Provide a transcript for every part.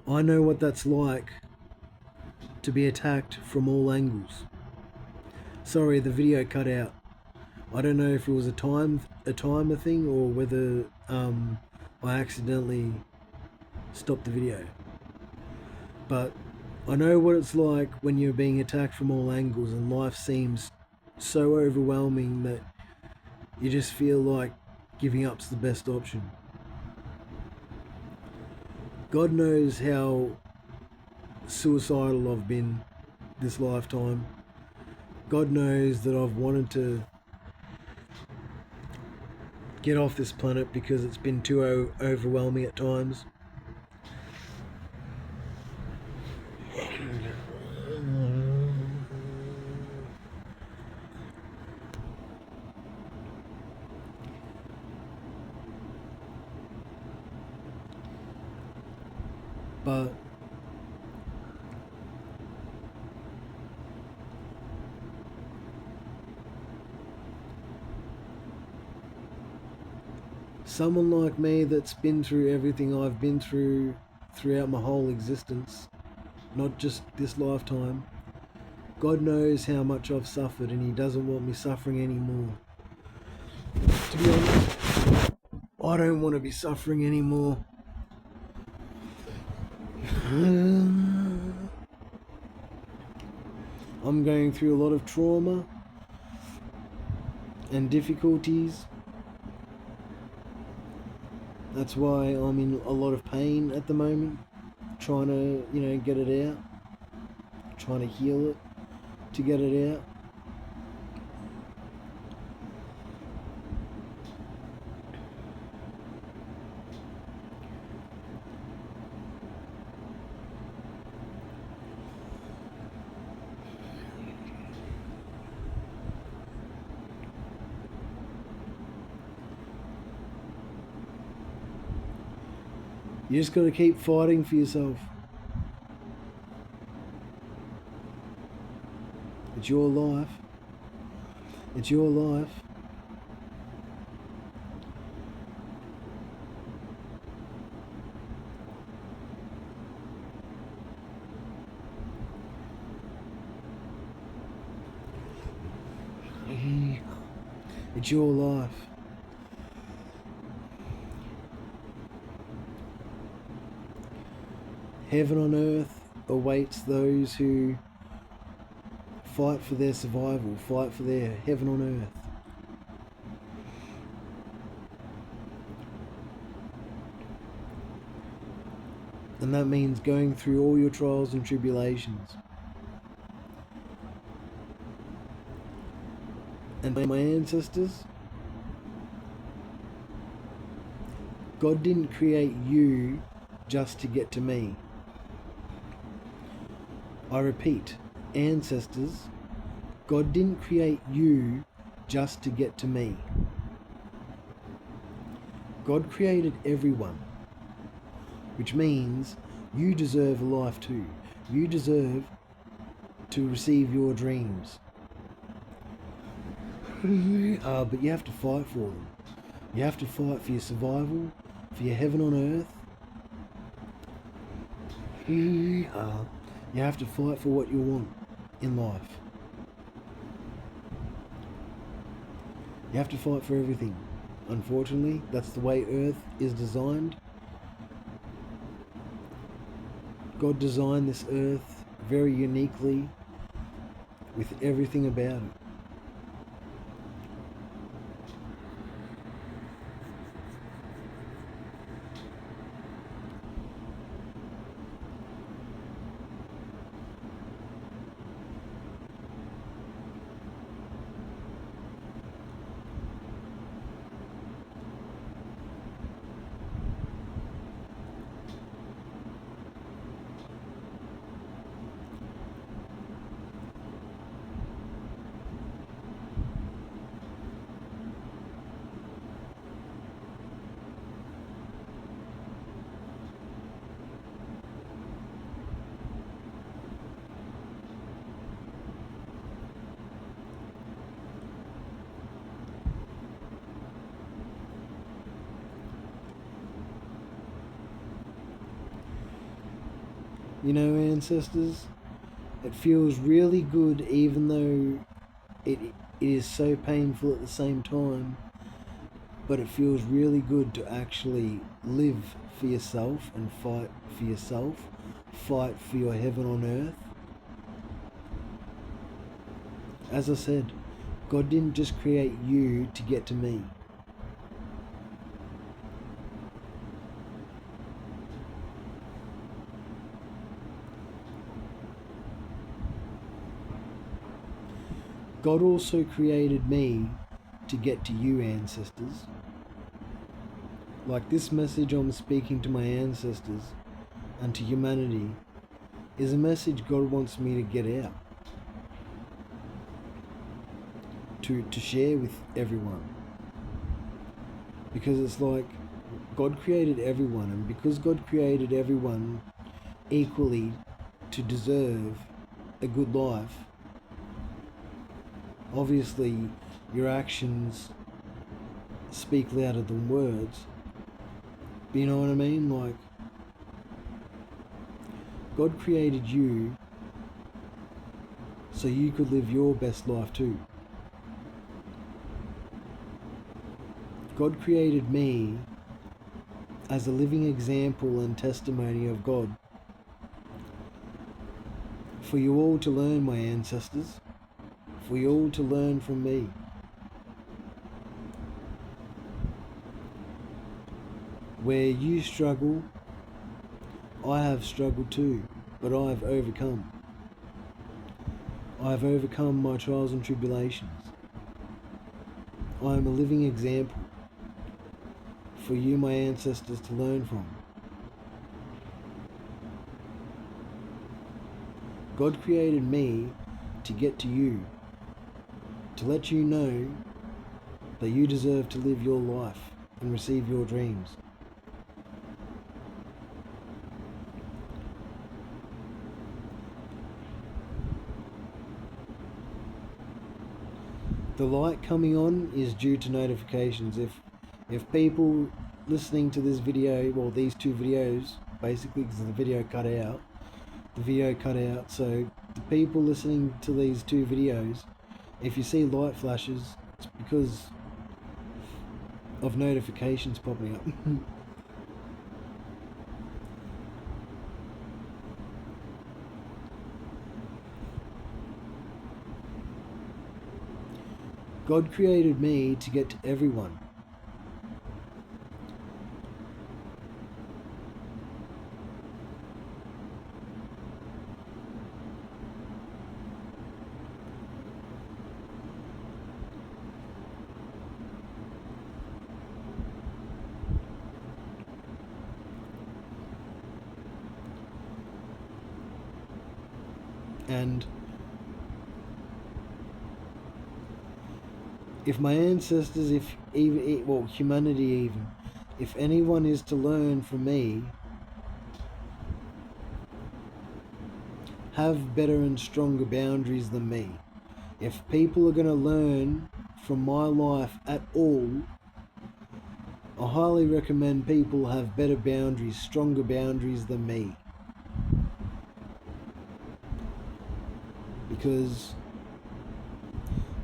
I know what that's like to be attacked from all angles. Sorry, the video cut out. I don't know if it was a timer thing or whether I accidentally stopped the video. But I know what it's like when you're being attacked from all angles and life seems so overwhelming that you just feel like giving up's the best option. God knows how suicidal I've been this lifetime. God knows that I've wanted to get off this planet because it's been too overwhelming at times. But someone like me that's been through everything I've been through throughout my whole existence, not just this lifetime, God knows how much I've suffered and He doesn't want me suffering anymore. To be honest, I don't want to be suffering anymore. I'm going through a lot of trauma and difficulties. That's why I'm in a lot of pain at the moment, trying to, get it out, trying to heal it, to get it out. You just got to keep fighting for yourself. It's your life. It's your life. It's your life. Heaven on earth awaits those who fight for their survival, fight for their heaven on earth. And that means going through all your trials and tribulations. And my ancestors, God didn't create you just to get to me. I repeat, ancestors, God didn't create you just to get to me. God created everyone, which means you deserve a life too. You deserve to receive your dreams. But you have to fight for them. You have to fight for your survival, for your heaven on earth. You have to fight for what you want in life. You have to fight for everything. Unfortunately, that's the way Earth is designed. God designed this Earth very uniquely with everything about it. You know, ancestors, it feels really good even though it is so painful at the same time, but it feels really good to actually live for yourself and fight for yourself, fight for your heaven on earth. As I said, God didn't just create you to get to me. God also created me to get to you, ancestors. Like this message I'm speaking to my ancestors and to humanity is a message God wants me to get out, to share with everyone. Because it's like God created everyone, and because God created everyone equally to deserve a good life, obviously your actions speak louder than words. But you know what I mean? Like, God created you so you could live your best life too. God created me as a living example and testimony of God. For you all to learn, my ancestors. For you all to learn from me. Where you struggle, I have struggled too, but I have overcome. I have overcome my trials and tribulations. I am a living example for you, my ancestors, to learn from. God created me to get to you, to let you know that you deserve to live your life and receive your dreams. The light coming on is due to notifications. If people listening to this video, well, these two videos, basically, because the video cut out, so the people listening to these two videos, if you see light flashes, it's because of notifications popping up. God created me to get to everyone. And if my ancestors, if even, well, humanity even, if anyone is to learn from me, have better and stronger boundaries than me. If people are going to learn from my life at all, I highly recommend people have better boundaries, stronger boundaries than me. Because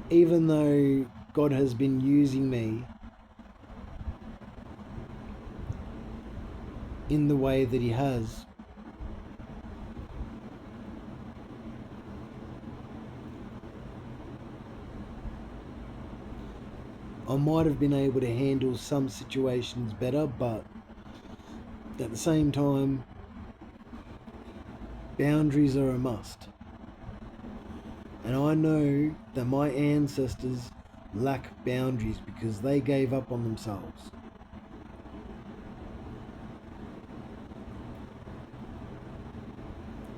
even though God has been using me in the way that He has, I might have been able to handle some situations better, but at the same time, boundaries are a must. And I know that my ancestors lack boundaries because they gave up on themselves.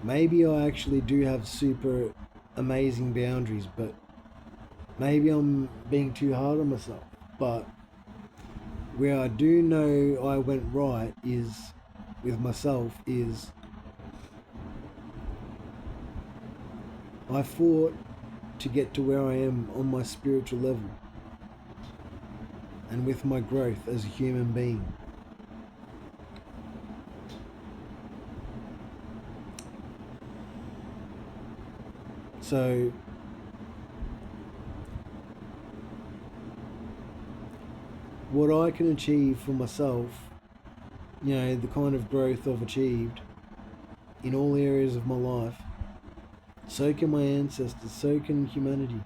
Maybe I actually do have super amazing boundaries, but maybe I'm being too hard on myself. But where I do know I went right is with myself is I fought to get to where I am on my spiritual level and with my growth as a human being. So what I can achieve for myself, the kind of growth I've achieved in all areas of my life, so can my ancestors, so can humanity.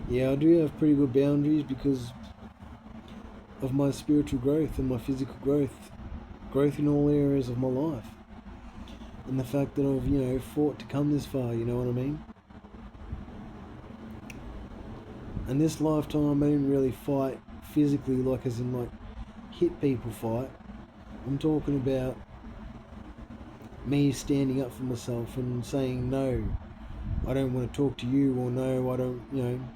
Yeah, I do have pretty good boundaries because of my spiritual growth and my physical growth in all areas of my life, and the fact that I've fought to come this far. You know what I mean? And this lifetime, I didn't really fight physically, like as in like hit people fight. I'm talking about me standing up for myself and saying no, I don't want to talk to you, or no, I don't.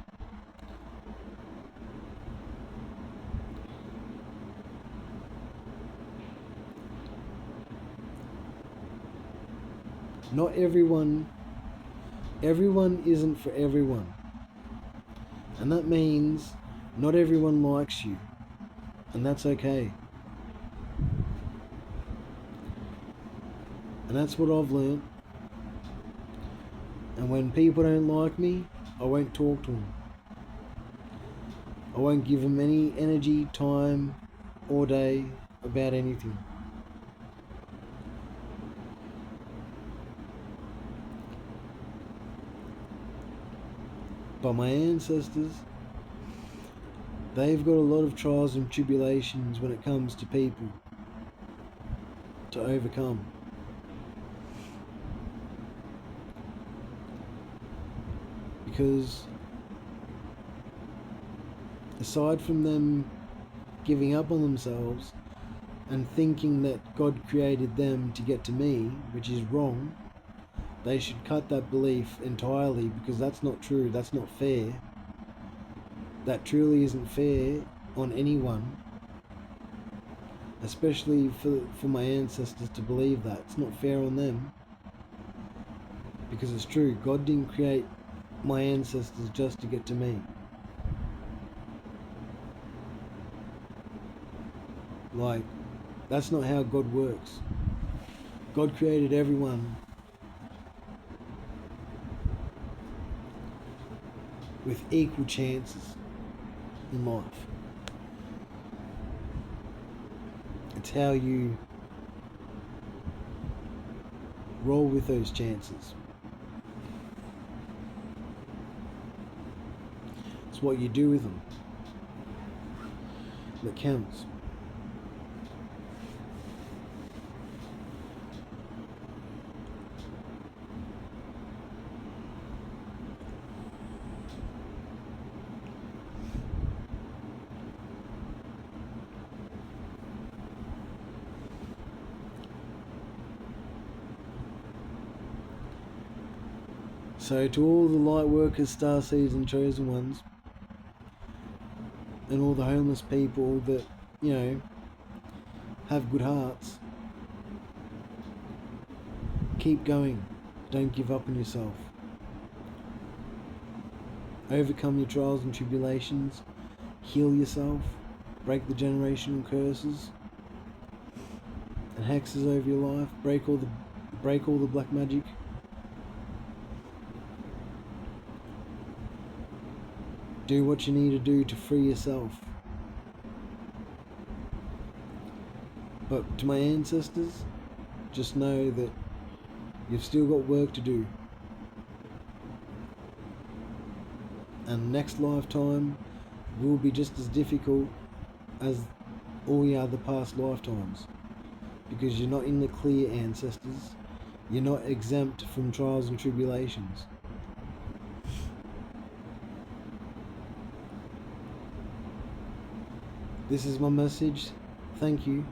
Not everyone isn't for everyone. And that means not everyone likes you. And that's okay. And that's what I've learned. And when people don't like me, I won't talk to them. I won't give them any energy, time, or day about anything. But my ancestors, they've got a lot of trials and tribulations when it comes to people to overcome. Because aside from them giving up on themselves and thinking that God created them to get to me, which is wrong, they should cut that belief entirely, because that's not true, that's not fair. That truly isn't fair on anyone, especially for my ancestors to believe that. It's not fair on them, because it's true, God didn't create my ancestors just to get to me. Like, that's not how God works. God created everyone with equal chances in life. It's how you roll with those chances. It's what you do with them that counts. So to all the light workers, starseeds and chosen ones, and all the homeless people that, have good hearts, keep going. Don't give up on yourself. Overcome your trials and tribulations. Heal yourself. Break the generational curses and hexes over your life. Break all the black magic. Do what you need to do to free yourself. But to my ancestors, just know that you've still got work to do. And next lifetime will be just as difficult as all your other past lifetimes. Because you're not in the clear, ancestors. You're not exempt from trials and tribulations. This is my message. Thank you.